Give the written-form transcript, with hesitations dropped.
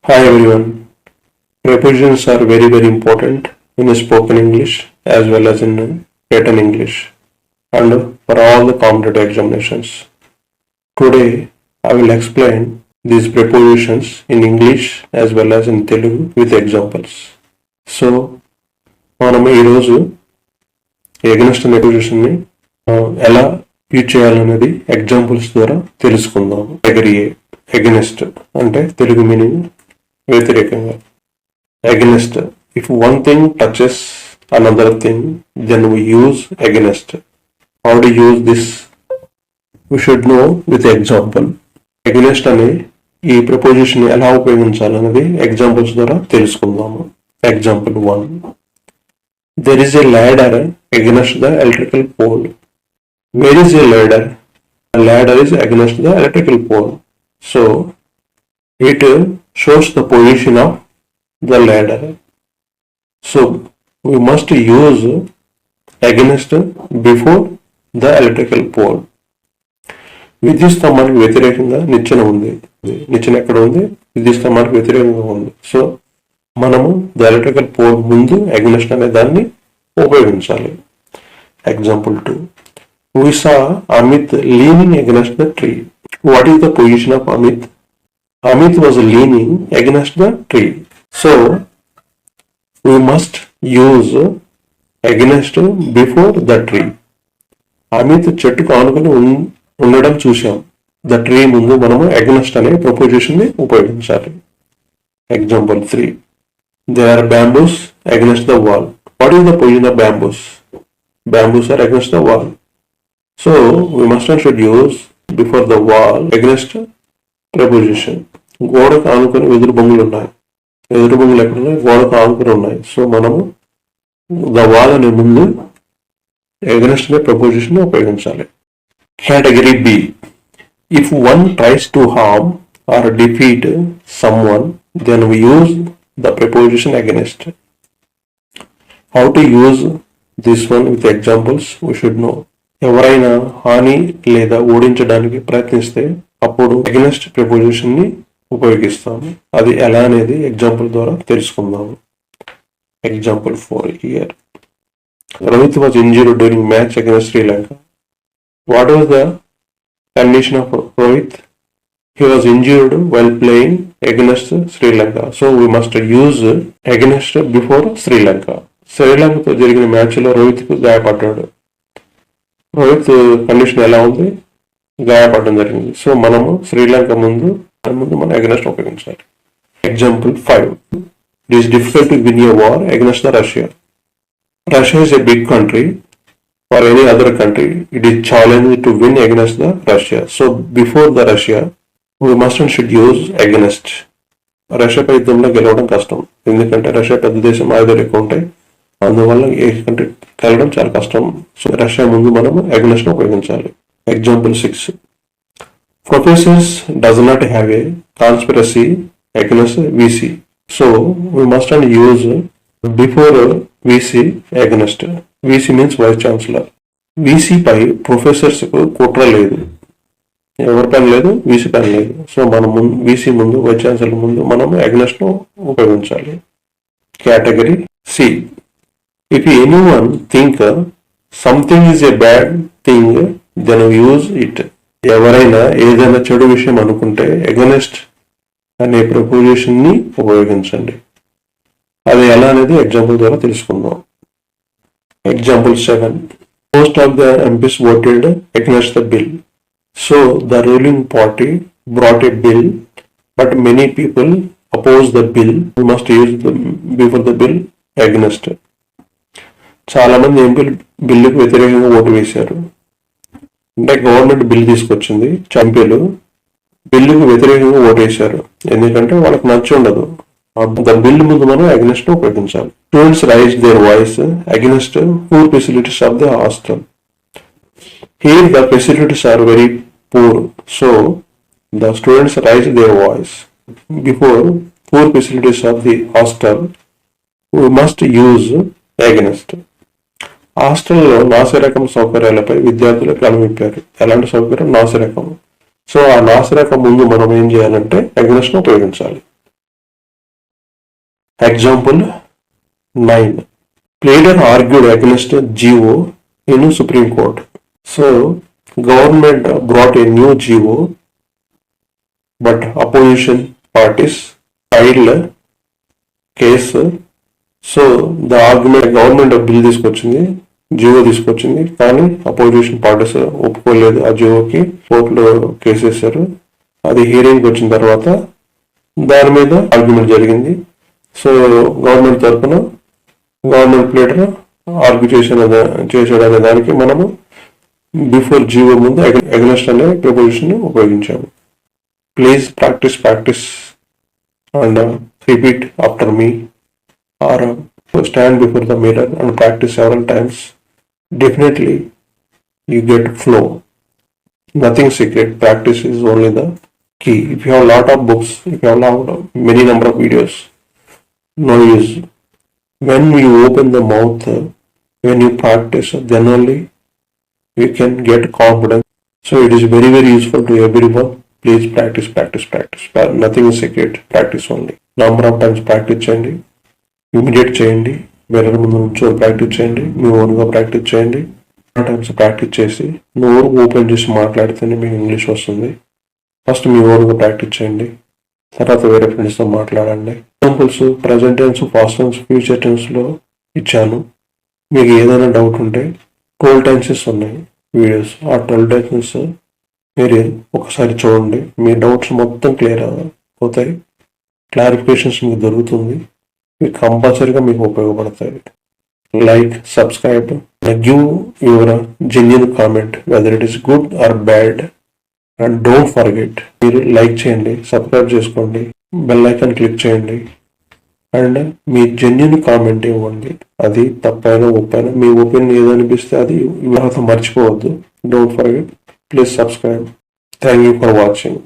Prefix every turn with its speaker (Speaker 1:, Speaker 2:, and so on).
Speaker 1: Hi everyone. Prepositions are very important in spoken English as well as in written English and for all the competitive examinations. Today I will explain these prepositions in English as well as in Telugu with examples. So మనం ఈరోజు against అనే preposition ని ఎలా use చేయాలనేది examples ద్వారా తెలుసుకుందాం. Against అంటే Telugu meaning వ్యతిరేకంగా. Against. If one thing touches another thing, then we use against. How to use this? We should know with example. Against అనే ఈ ప్రపోజిషన్ ఎలా ఉపయోగించాలనేది ఎగ్జాంపుల్స్ ద్వారా తెలుసుకుందాము. Example 1. There is a ladder against the electrical pole. Where is a ladder? A ladder is against the electrical pole. So it shows the position of the ladder. So we must use against before the electrical pole. విద్యుత్ స్తంభానికి వ్యతిరేకంగా నిచ్చెన ఉంది. నిచ్చెన ఎక్కడ ఉంది? విద్యుత్ స్తంభానికి వ్యతిరేకంగా ఉంది. సో మనము ద ఎలక్ట్రికల్ పోల్ ముందు అగెన్స్ట్ అనే దాన్ని ఉపయోగించాలి. Example 2. We saw Amit leaning against the tree. What is the position of Amit? Amit was leaning against the tree. So we must use against before the tree. Amit చెట్టుకు ఆనుకుని ఉండడం చూసాం. The tree ముందు మనము against అనే preposition ని ఉపయోగించాలి. Example 3. There are bamboos against the wall. What is the position of bamboos? Bamboos are against the wall. So we must and should use before the wall against preposition. గోడకు ఆనుకొని వెదురు బొంగులు ఉన్నాయి. ఎదురు బొంగులు ఎక్కడ ఉన్నాయి? గోడకు ఆనుకొని ఉన్నాయి. సో మనము ద వాల్ అనే ముందు అగెన్స్ట్ అనే ప్రపోజిషన్ ఉపయోగించాలి. Category B. If one tries to harm or defeat someone then we use the preposition against. How to use this one with examples we should know. ఎవరైనా హాని లేదా ఓడించడానికి ప్రయత్నిస్తే అప్పుడు అగెన్స్ట్ ప్రపోజిషన్ ని ఉపయోగిస్తాము. అది ఎలా అనేది ఎగ్జాంపుల్ ద్వారా తెలుసుకుందాము. Example 4 here. Rohit was injured during match against Sri Lanka. What was the condition of Rohit? He was injured while playing against Sri Lanka. So we must use against before Sri Lanka. శ్రీలంకతో జరిగిన మ్యాచ్ లో రోహిత్ కు గాయపడ్డాడు. రోహిత్ కండిషన్ ఎలా ఉంది? గాయపడడం జరిగింది. సో మనము శ్రీలంక ముందు మనం అగెన్స్ట్ ఉపయోగించాలి. Example 5. It is difficult to win a war against the Russia. Russia is a big country. For any other country, it is challenging to win against the Russia. So before the Russia, we must and should use against. రష్యాపై యుద్ధంలో గెలవడం కష్టం. ఎందుకంటే Russia పెద్ద దేశం, ఆయుధాలు ఎక్కువ ఉంటాయి. అందువల్ల ఏ కంట్రీ గెలవడం చాలా కష్టం. సో రష్యా ముందు మనము అగెన్స్ట్ ఉపయోగించాలి. Example 6. Professors does not have a conspiracy against VC. So we must not use before VC against. VC means Vice Chancellor. VC pi professors కు కుట్ర లేదు. ఎవరి పని లేదు? VC పని లేదు. సో మనం VC ముందు, వైస్ ఛాన్సలర్ ముందు మనం అగెన్స్ట్ ను ఉపయోగించాలి. Category C. If anyone think something is a bad thing, then we use it. ఎవరైనా ఏదైనా చెడు విషయం అనుకుంటే అగెన్స్ట్ అనే ప్రపోజిషన్ ని ఉపయోగించండి. అది ఎలా అనేది ఎగ్జాంపుల్ ద్వారా తెలుసుకుందాం. Example 7. Most of the MPs voted against the bill. So the ruling party brought a bill, but many people oppose the bill. We must use before the bill against. చాలా మంది ఎంపీలు బిల్లుకు వ్యతిరేకంగా ఓటు వేశారు. అంటే government bill తీసుకొచ్చింది, ఎంపీలు బిల్లుకు వ్యతిరేకంగా ఓటేశారు. ఎందుకంటే వాళ్ళకి నచ్చి ఉండదు. ద బిల్ ముందు మనం అగెన్స్ట్ ఉపయోగించాలి. Students raise their voice against poor facilities of the hostel. Here the facilities are very poor. So the students raise their voice before poor facilities of the hostel. We must use against. హాస్టల్లో నాసిరకం సౌకర్యాలపై విద్యార్థులకు కనువిప్పారు. ఎలాంటి సౌకర్యం? నాసిరకం. So ఆ నాసిరకం ముందు మనం ఏం చేయాలంటే అగెన్స్ట్ ఉపయోగించాలి. Example 9. Pleader argued against GO in Supreme Court. So, government brought a new GO, but opposition parties filed case. So the argument government bill తీసుకొచ్చింది, జియో తీసుకొచ్చింది, కానీ అపోజిషన్ పార్టీస్ ఒప్పుకోలేదు. ఆ జియోకి కోర్టులో కేసు వేశారు. అది హియరింగ్ వచ్చిన తర్వాత దాని మీద ఆర్గ్యుమెంట్ జరిగింది. సో గవర్నమెంట్ తరఫున గవర్నమెంట్ ప్లేటర్ ఆర్గ్యూ చేసాడు అనే దానికి మనము బిఫోర్ జియో ముందు అగెన్స్ట్ అనే ప్రపోజిషన్ ఉపయోగించాము. Please practice and repeat after me, or stand before the mirror and practice several times. Definitely you get flow. Nothing secret. Practice is only the key. If you have a lot of books, if you have many number of videos, no use. When you open the mouth, when you practice, then only you can get confidence. So it is very useful to everyone. Please practice. Nothing is secret. Practice only. Number of times practice చేయండి, immediate చేయండి, mirror ముందు నుంచో practice చేయండి, మీ ఓన్గా practice చేయండి. Times practice చేసి నోరు open చేసి మాట్లాడితేనే మీకు ఇంగ్లీష్ వస్తుంది. ఫస్ట్ మీ ఓన్గా ప్రాక్టీస్ చేయండి, తర్వాత వేరే ఫ్రెండ్స్తో మాట్లాడండి. Examples present tense, past tense, future టెన్స్లో ఇచ్చాను. మీకు ఏదైనా డౌట్ ఉంటే 12 టెన్సెస్ ఉన్నాయి వీడియోస్. ఆ 12 టెన్సెస్ మీరు ఒకసారి చూడండి, మీ డౌట్స్ మొత్తం క్లియర్ అవుతాయి. క్లారిఫికేషన్స్ మీకు దొరుకుతుంది. కంపల్సరీగా మీకు ఉపయోగపడతాయి. Like, subscribe, give your genuine comment whether it is good or bad, and don't forget మీరు లైక్ చేయండి, సబ్స్క్రైబ్ చేసుకోండి, బెల్ ఐకాన్ క్లిక్ చేయండి, అండ్ మీ జెన్యూన్ కామెంట్ ఇవ్వండి. అది తప్పైనా ఒప్పైనా మీ ఒపీనియన్ ఏదనిపిస్తే అది మర్చిపోవద్దు. Don't forget. Please subscribe. Thank you for watching.